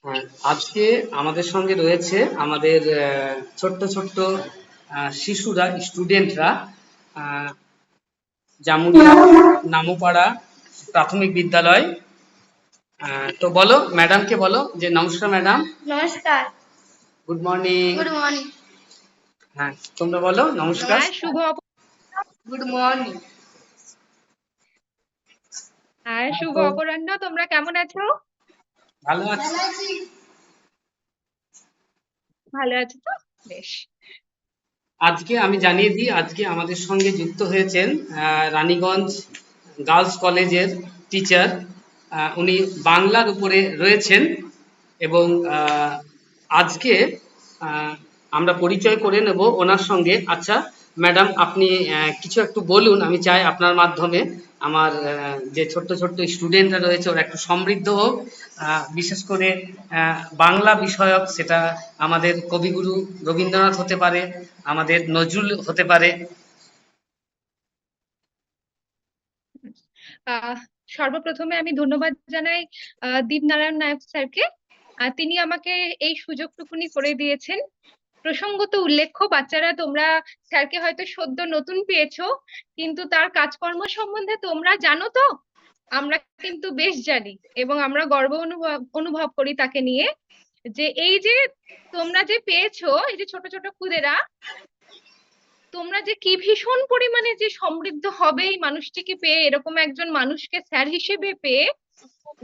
হ্যাঁ, আজকে আমাদের সঙ্গে রয়েছে আমাদের ছোট্ট ছোট্ট শিশুরা, স্টুডেন্টরা, জামুরিয়া নামুপাড়া প্রাথমিক বিদ্যালয়। তো বলো, ম্যাডামকে বলো যে নমস্কার ম্যাডাম। নমস্কার। Good morning. Good morning. হ্যাঁ, তোমরা বলো নমস্কার। হ্যাঁ, গুড মর্নিং। শুভ তো অপরাহ্ন। তোমরা কেমন আছো? ভালো আছি। ভালো আছো তো? বেশ। আজকে আমি জানিয়ে দিই, আজকে আমাদের সঙ্গে যুক্ত হয়েছেন রানীগঞ্জ গার্লস কলেজের টিচার। উনি বাংলার উপরে রয়েছেন এবং আজকে আহ, আমরা পরিচয় করে নেব ওনার সঙ্গে। আচ্ছা ম্যাডাম, আপনি কিছু একটু বলুন, আমি চাই আপনার মাধ্যমে আমার যে ছোট্ট ছোট্ট স্টুডেন্টরা রয়েছে ওরা একটু সমৃদ্ধ হোক, বিশেষ করে বাংলা বিষয়ক। সেটা আমাদের কবিগুরু রবীন্দ্রনাথ হতে পারে, আমাদের নজরুল হতে পারে। আহ সর্বপ্রথমে আমি ধন্যবাদ জানাই দীপনারায়ণ নায়ক স্যারকে। তিনি আমাকে এই সুযোগটুকুনি করে দিয়েছেন। প্রসঙ্গত উল্লেখ্য, বাচ্চারা, তোমরা স্যারকে হয়তো সদ্য নতুন পেয়েছো, কিন্তু তার কাজকর্ম সম্বন্ধে তোমরা জানো তো? আমরা কিন্তু বেশ জানি, এবং আমরা গর্ব অনুভব অনুভব করি তাকে নিয়ে। যে এই যে তোমরা যে পেয়েছো, এই যে ছোট ছোট খুদেরা, তোমরা যে কি ভীষণ পরিমাণে যে সমৃদ্ধ হবে এই মানুষটিকে পেয়ে, এরকম একজন মানুষকে স্যার হিসেবে পেয়ে,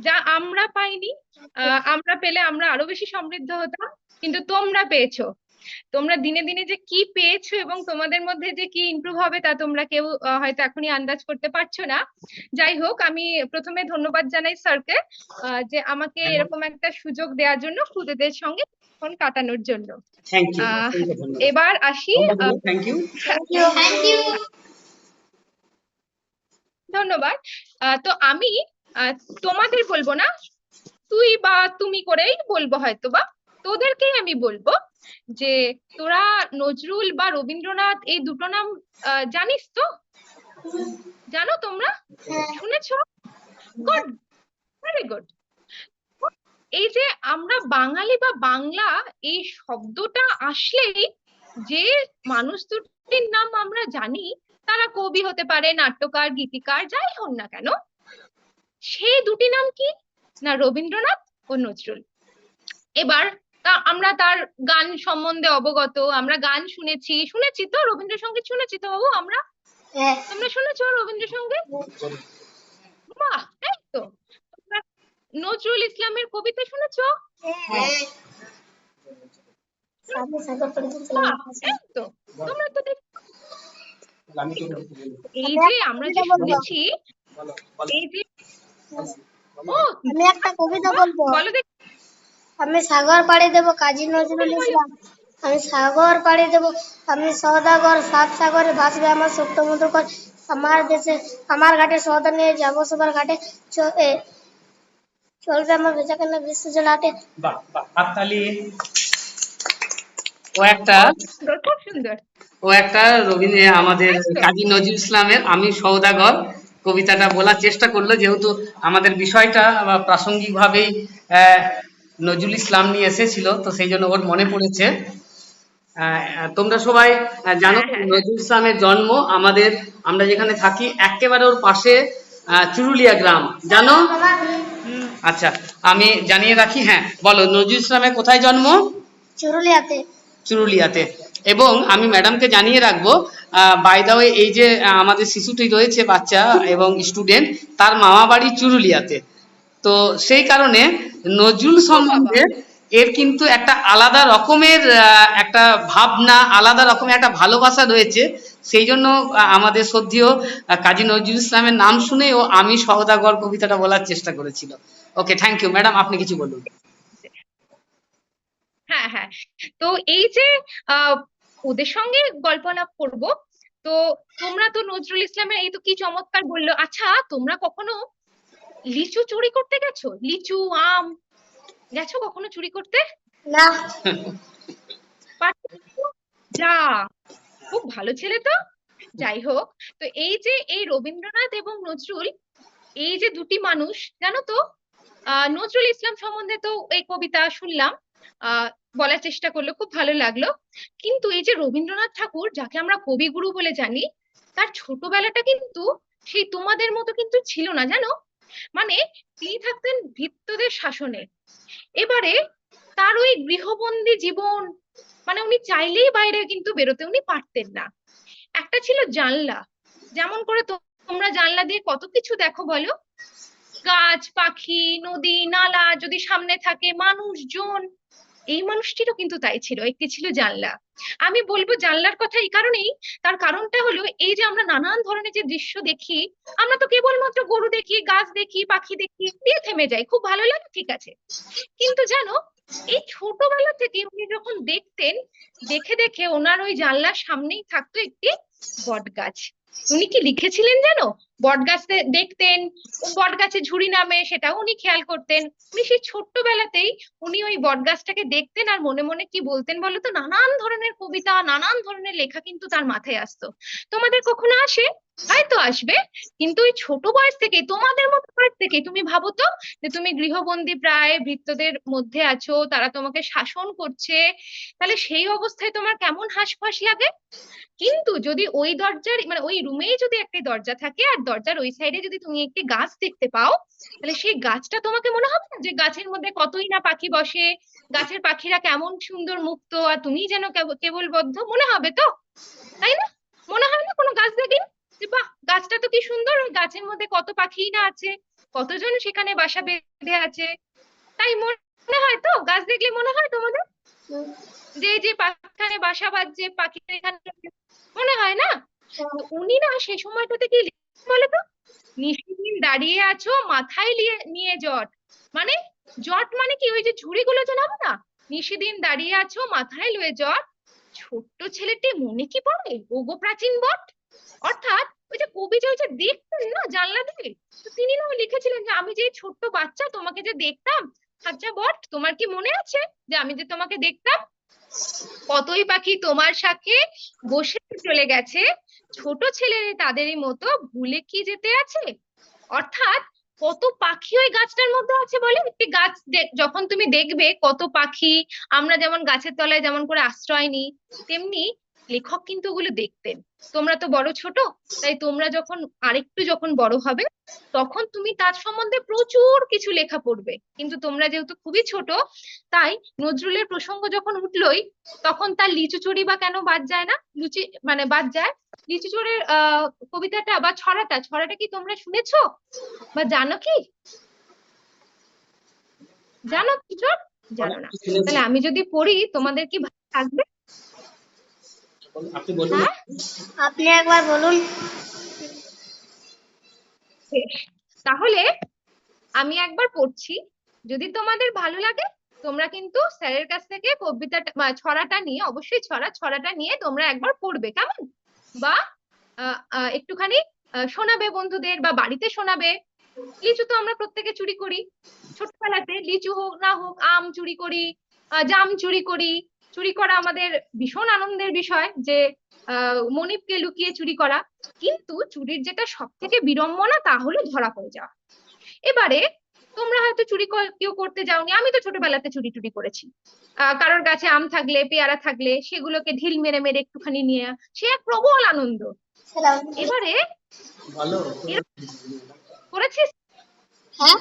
যা আমরা পাইনি। আমরা পেলে আমরা আরো বেশি সমৃদ্ধ হতাম, কিন্তু তোমরা পেয়েছো। তোমরা দিনে দিনে যে কি পেয়েছো এবং তোমাদের মধ্যে যে কি ইমপ্রুভ হবে তা তোমরা কেউ হয়তো এখনই আন্দাজ করতে পারছো না। যাই হোক, আমি প্রথমে ধন্যবাদ জানাই স্যারকে যে আমাকে এরকম একটা সুযোগ দেওয়ার জন্য, খুদেদের সঙ্গে ফোন কাটানোর জন্য। থ্যাংক ইউ, আহ অসংখ্য ধন্যবাদ। এবার আসি। Thank you. ধন্যবাদ। তো আমি তোমাদের বলবো না, তুই বা তুমি করেই বলবো, হয়তো বা তোদেরকেই আমি বলবো যে তোরা নজরুল বা রবীন্দ্রনাথ এই দুটো নাম জানিস তো? জানো তোমরা? শুনেছো? Good, very good. এই যে আমরা বাঙালি বা বাংলা, এই শব্দটা আসলেই যে মানুষ দুটির নাম আমরা জানি, তারা কবি হতে পারে, নাট্যকার, গীতিকার, যাই হন না কেন। সেই দুটি নাম কি? না, রবীন্দ্রনাথ ও নজরুল। এবার আমরা তার গান সম্বন্ধে অবগত, আমরা গান শুনেছি, শুনেছি তো রবীন্দ্রসঙ্গীত শুনেছি তো বাবু আমরা? তোমরা শুনেছো রবীন্দ্রসঙ্গীত? বাহ, এই তো। তোমরা নজরুল ইসলামের কবিতা শুনেছো? বাহ, এই তো। তোমরা তো এই যে আমরা যে শুনেছি, এই যে ও আমি একটা কবিতা বলবো। বলো দেখি। আমি সাগর পাড়ি দেব কাজী নজরুল ইসলাম। আমি সাগর পাড়ি দেব, আমি সওদাগর, সাত সাগরে ভাসবে আমার সুপ্ত মধুর কর। আমার দেশে আমার ঘাটে সওদা নিয়ে যাবো সবার ঘাটে, চলবে আমার বেচা কেনা বিশ্ব জলাটে। বাহ বাহ, হাততালি। ও একটা সুন্দর, খুব সুন্দর। রবীন্দ্র আমাদের তাই তো। কাজী নজরুল ইসলামের আমি সওদাগর কবিতাটা বলার চেষ্টা করলো, যেহেতু আমাদের বিষয়টা প্রাসঙ্গিকভাবেই আহ, নজরুল ইসলাম নিয়ে এসেছিল, তো সেই জন্য ওর মনে পড়েছে। তোমরা সবাই জানো হ্যাঁ, হ্যাঁ, হ্যাঁ। নজরুল ইসলামের জন্ম আমাদের, আমরা যেখানে থাকি একেবারে ওর পাশে চুরুলিয়া গ্রাম, জানো? আচ্ছা, আমি জানিয়ে রাখি। হ্যাঁ বলো, নজরুল ইসলামের কোথায় জন্ম? চুরুলিয়াতে। চুরুলিয়াতে। এবং আমি ম্যাডামকে জানিয়ে রাখবো, বাই দা ওয়ে, এই যে আমাদের শিশুটি রয়েছে, বাচ্চা এবং স্টুডেন্ট, তার মামা বাড়ি চুরুলিয়াতে। তো সেই কারণে নজরুল ও বাবা। সম্বন্ধে এর কিন্তু একটা আলাদা রকমের একটা ভাবনা, আলাদা রকমের একটা ভালোবাসা রয়েছে। সেই জন্য আমাদের শ্রদ্ধেয় কাজী নজরুল ইসলামের নাম শুনে ও আমি সওদাগর কবিতাটা বলার চেষ্টা করেছিল। ওকে, থ্যাংক ইউ ম্যাডাম, আপনি কিছু বলুন। হ্যাঁ, হ্যাঁ। তো এই যে আহ ওদের সঙ্গে গল্প আলাপ করবো, তো তোমরা তো নজরুল ইসলামের এই তো কি চমৎকার বললো। আচ্ছা, তোমরা কখনো লিচু চুরি করতে গেছো? লিচু, আম গেছো কখনো চুরি করতে? না। যা, খুব ভালো ছেলে তো। যাই হোক, তো এই যে এই রবীন্দ্রনাথ এবং নজরুল, এই যে দুটি মানুষ, জানো তো, নজরুল ইসলাম সম্বন্ধে তো এই কবিতা শুনলাম, বলার চেষ্টা করলো, খুব ভালো লাগলো। কিন্তু এই যে রবীন্দ্রনাথ ঠাকুর, যাকে আমরা কবিগুরু বলে জানি, তার ছোটবেলাটা কিন্তু সেই তোমাদের মতো কিন্তু ছিল না, জানো। মানে তিনি থাকতেন ভৃত্যদের শাসনে। এবারে তার ওই গৃহবন্দী জীবন, মানে উনি চাইলেই বাইরে কিন্তু বেরোতে উনি পারতেন না। একটা ছিল জানলা, যেমন করে তোমরা জানলা দিয়ে কত কিছু দেখো বলো, গাছ পাখি নদী নালা যদি সামনে থাকে, মানুষজন। এই মানুষটিরও কিন্তু তাই ছিল, একটি ছিল জানলা। আমি বলবো জানলার কথা এই কারণেই, তার কারণটা হলো এই যে আমরা নানান ধরনের যে দৃশ্য দেখি, আমরা তো কেবলমাত্র গরু দেখি, গাছ দেখি, পাখি দেখি, দিয়ে থেমে যাই, খুব ভালো লাগে, ঠিক আছে। কিন্তু জানো, এই ছোটবেলা থেকে উনি যখন দেখতেন, দেখে দেখে ওনার ওই জানলার সামনেই থাকতো একটি বট গাছ। উনি কি লিখেছিলেন জানো, বট গাছ দেখতেন, বট গাছে ঝুড়ি নামে সেটাও উনি খেয়াল করতেন। উনি সেই ছোট্টবেলাতেই উনি ওই বট গাছটাকে দেখতেন, আর মনে মনে কি বলতেন বলো তো, নানান ধরনের কবিতা, নানান ধরনের লেখা কিন্তু তার মাথায় আসতো। তোমাদের কখনো আসে? হয়তো আসবে। কিন্তু ওই ছোট বয়স থেকে, তোমাদের মতো বয়স থেকে, তুমি ভাবো তো, যে তুমি গৃহবন্দী প্রায় ভৃত্যদের মধ্যে আছো, তারা তোমাকে শাসন করছে, তাহলে সেই অবস্থায় তোমার কেমন হাঁসফাঁস লাগে। কিন্তু যদি ওই দরজার মানে ওই রুমেই যদি একটি দরজা থাকে, আর দরজার ওই সাইডে যদি তুমি একটি গাছ দেখতে পাও, তাহলে সেই গাছটা তোমাকে মনে হবে না যে গাছের মধ্যে কতই না পাখি বসে, গাছের পাখিরা কেমন সুন্দর মুক্ত, আর তুমি যেন কেবল বদ্ধ, মনে হবে তো, তাই না? মনে হয় না কোনো গাছ দেখলে যে বাহ, গাছটা তো কি সুন্দর, ওই গাছের মধ্যে কত পাখি না আছে, কতজন সেখানে বাসা বেঁধে আছে। তাই মনে হয় তো, গাছ দেখলে মনে হয় তোমাদের হুম, যে এই যে পাখিখানে বাসা বাঁধছে, পাখিটা এখানে, মনে হয় না? তো উনি না সেই সময়টাতে কি লিখেছেন বলো তো, নিশিদিন দাঁড়িয়ে আছো মাথায় নিয়ে নিয়ে জট। মানে জট মানে কি, ওই যে ঝুড়িগুলো যে নামো না, নিশিদিন দাঁড়িয়ে আছো মাথায় লয়ে জট, ছোট্ট ছেলেটি মনে কি পড়ে ওগো প্রাচীন বট। অর্থাৎ ওই যে কবি যে ওই যে দেখতেন না জানলা দিয়ে, তো তিনি না ওই লিখেছিলেন যে আমি যে ছোট্ট বাচ্চা তোমাকে যে দেখতাম, আচ্ছা বট তোমার কি মনে আছে যে আমি যে তোমাকে দেখতাম, কতই পাখি তোমার সাথে বসে চলে গেছে, ছোট ছেলে তাদেরই মতো ভুলে কি যেতে আছে। অর্থাৎ কত পাখি ওই গাছটার মধ্যে আছে বলে, একটি গাছ যখন তুমি দেখবে কত পাখি, আমরা যেমন গাছের তলায় যেমন করে আশ্রয় নিই, তেমনি লেখক কিন্তু ওগুলো দেখতেন। তোমরা তো বড় ছোট, তাই তোমরা যখন আরেকটু যখন বড় হবে, তখন তুমি তার সম্বন্ধে প্রচুর কিছু লেখা পড়বে। কিন্তু তোমরা যেহেতু খুবই ছোট, তাই নজরুলের প্রসঙ্গ যখন উঠলোই, তখন তার লিচু চুরি বা কেন বাদ যায় না, লুচি মানে বাদ যায়। লিচু চোরের কবিতাটা বা ছড়াটা, ছড়াটা কি তোমরা শুনেছো বা জানো কি? জানো কিশোর? জানো না? শুনেছি। তাহলে আমি যদি পড়ি তোমাদের কি ভালো লাগবে? আপনি বলুন। হ্যাঁ, আপনি একবার বলুন। বেশ। তাহলে আমি একবার পড়ছি, যদি তোমাদের ভালো লাগে তোমরা কিন্তু স্যারের কাছ থেকে কবিতাটা বা ছড়াটা নিয়ে, অবশ্যই ছড়াটা নিয়ে তোমরা একবার পড়বে, কেমন? বা একটুখানি শোনাবে বন্ধুদের, বা বাড়িতে শোনাবে। লিচু তো আমরা প্রত্যেকে চুরি করি, ছোটবেলাতে লিচু হোক না হোক, আম চুরি করি, জাম চুরি করি। চুরি করা আমাদের ভীষণ আনন্দের বিষয়, যে মনিবকে লুকিয়ে চুরি করা। কিন্তু চুরির যেটা সব থেকে বিড়ম্বনা, তা হলো ধরা পড়ে যাওয়া। এবারে তোমরা হয়তো চুরি কেউ করতে যাওনি, আমি তো ছোটবেলাতে চুরি টুরি করেছি। কারোর গাছে আম থাকলে, পেয়ারা থাকলে, সেগুলোকে ঢিল মেরে মেরে একটুখানি নিয়ে, সে এক প্রবল আনন্দ। সেটাও। এবারে ভালো। করেছিস? হ্যাঁ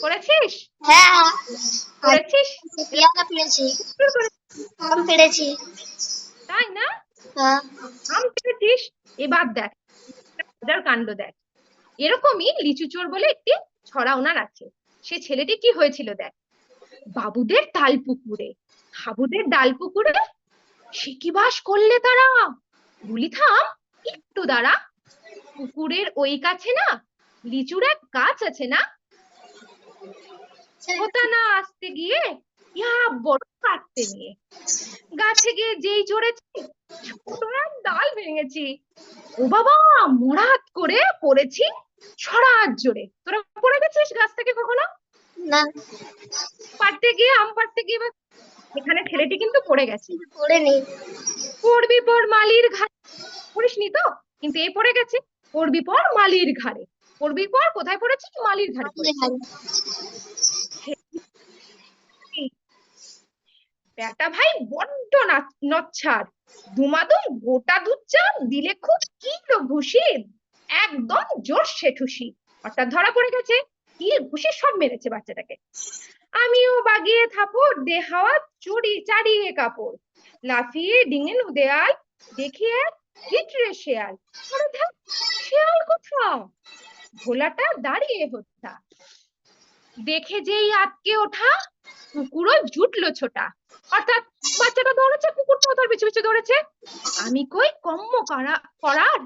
করেছিস? হ্যাঁ, আর করেছিস? পেয়ারা পেয়েছি, চুর করেছিস, আম পেড়েছি। তাই না? হ্যাঁ, আম পেরেছিস। এবার দেখ, মজার কাণ্ড দেখ। এরকমই লিচু চোর বলে একটি ছড়া ওনার আছে। সে ছেলেটি কি হয়েছিল দেখ, বাবুদের ডাল পুকুরে, হাবুদের ডাল পুকুরে সে কি বাস করলে তারা, বলি থাম একটু দাঁড়া, পুকুরের ওই কাছে না লিচুর এক গাছ আছে না, হোতা না আসতে গিয়ে ইয়া বড় কাটতে নিয়ে, গাছে গিয়ে যেই চড়েছি, ছোট এক ডাল ভেঙেছি, ও বাবা মরাত করে পড়েছি ছড়ার জোরে। তোরা পড়ে গেছিস গাছ থেকে কখনো? না পারতে গিয়ে, আম পারতে গিয়ে এখানে ছেলেটি কিন্তু পড়ে গেছে। পড়েনি। পড়বি পর মালির ঘাড়ে, পড়িসনি তো, কিন্তু এ পড়ে গেছে। পড়বি পর মালির ঘাড়ে, পড়বি পর কোথায় পড়েছে, মালির ঘাড়ে পড়েছে। বেটা ভাই বড্ড নচ্ছার, দুমাদুম গোটা দুধ চা দিলে খুব কিলো ঘুষি, একদম জোরসে ঠুসি। অর্থাৎ ধরা পড়ে গেছে, কি ঘুষি সব মেরেছে বাচ্চাটাকে। আমিও বাগিয়ে থাপড়, দে হাওয়া চাড়িয়ে কাপড়, লাফিয়ে ডিঙে দেয়াল, দেখি এক হিটরে শেয়াল। আরে ধ্যাৎ, শেয়াল কোথা? ভোলাটা দাঁড়িয়ে হত্যা, দেখে যেই আটকে ওঠা, কুকুরও জুটলো ছোটা। অর্থাৎ বাচ্চাটা দৌড়াচ্ছে, কুকুরটাও তার পিছু পিছু দৌড়েছে। আমি কই কম্ম করার,